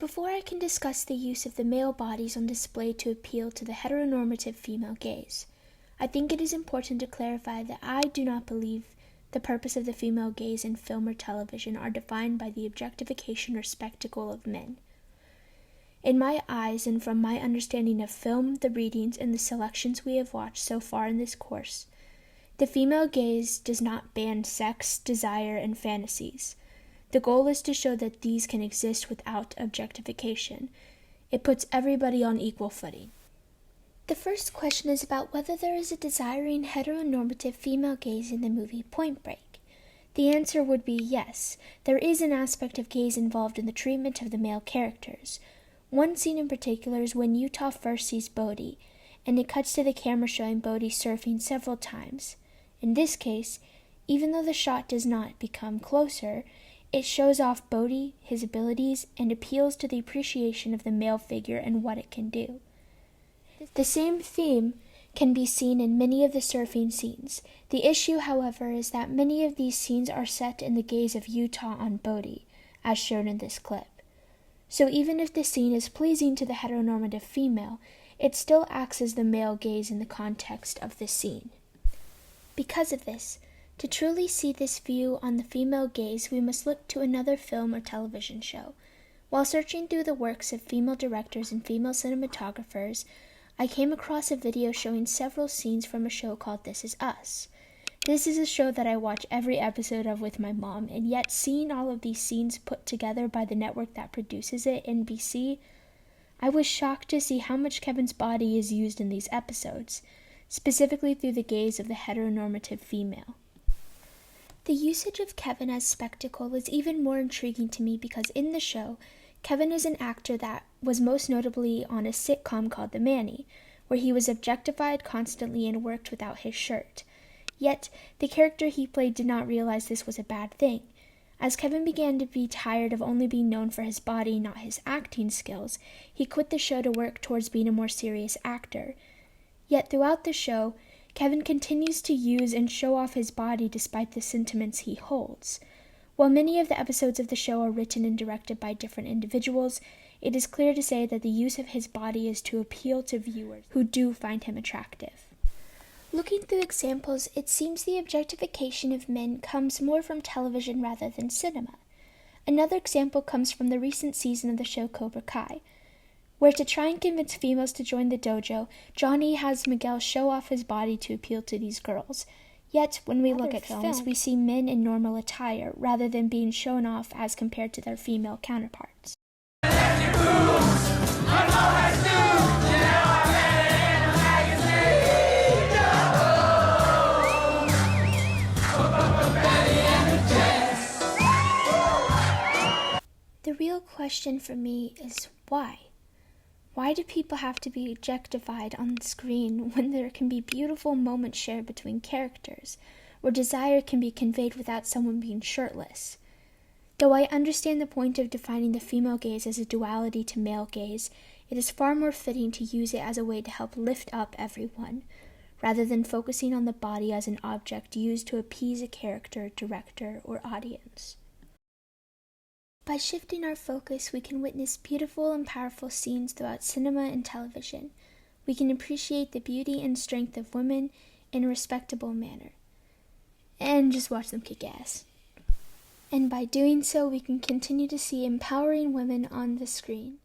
Before I can discuss the use of the male bodies on display to appeal to the heteronormative female gaze, I think it is important to clarify that I do not believe the purpose of the female gaze in film or television are defined by the objectification or spectacle of men. In my eyes and from my understanding of film, the readings, and the selections we have watched so far in this course, the female gaze does not ban sex, desire, and fantasies. The goal is to show that these can exist without objectification. It puts everybody on equal footing. The first question is about whether there is a desiring heteronormative female gaze in the movie Point Break. The answer would be yes. There is an aspect of gaze involved in the treatment of the male characters. One scene in particular is when Utah first sees Bodhi, and it cuts to the camera showing Bodhi surfing several times. In this case, even though the shot does not become closer, it shows off Bodhi, his abilities, and appeals to the appreciation of the male figure and what it can do. The same theme can be seen in many of the surfing scenes. The issue, however, is that many of these scenes are set in the gaze of Utah on Bodhi, as shown in this clip. So even if the scene is pleasing to the heteronormative female, it still acts as the male gaze in the context of the scene. Because of this, to truly see this view on the female gaze, we must look to another film or television show. While searching through the works of female directors and female cinematographers, I came across a video showing several scenes from a show called This Is Us. This is a show that I watch every episode of with my mom, and yet seeing all of these scenes put together by the network that produces it, NBC, I was shocked to see how much Kevin's body is used in these episodes, specifically through the gaze of the heteronormative female. The usage of Kevin as spectacle is even more intriguing to me because in the show, Kevin is an actor that was most notably on a sitcom called The Manny, where he was objectified constantly and worked without his shirt. Yet, the character he played did not realize this was a bad thing. As Kevin began to be tired of only being known for his body, not his acting skills, he quit the show to work towards being a more serious actor. Yet throughout the show, Kevin continues to use and show off his body despite the sentiments he holds. While many of the episodes of the show are written and directed by different individuals, it is clear to say that the use of his body is to appeal to viewers who do find him attractive. Looking through examples, it seems the objectification of men comes more from television rather than cinema. Another example comes from the recent season of the show Cobra Kai, where to try and convince females to join the dojo, Johnny has Miguel show off his body to appeal to these girls. Yet, when we look at films, we see men in normal attire, rather than being shown off as compared to their female counterparts. The real question for me is why? Why do people have to be objectified on the screen when there can be beautiful moments shared between characters, where desire can be conveyed without someone being shirtless? Though I understand the point of defining the female gaze as a duality to male gaze, it is far more fitting to use it as a way to help lift up everyone, rather than focusing on the body as an object used to appease a character, director, or audience. By shifting our focus, we can witness beautiful and powerful scenes throughout cinema and television. We can appreciate the beauty and strength of women in a respectable manner, and just watch them kick ass. And by doing so, we can continue to see empowering women on the screen.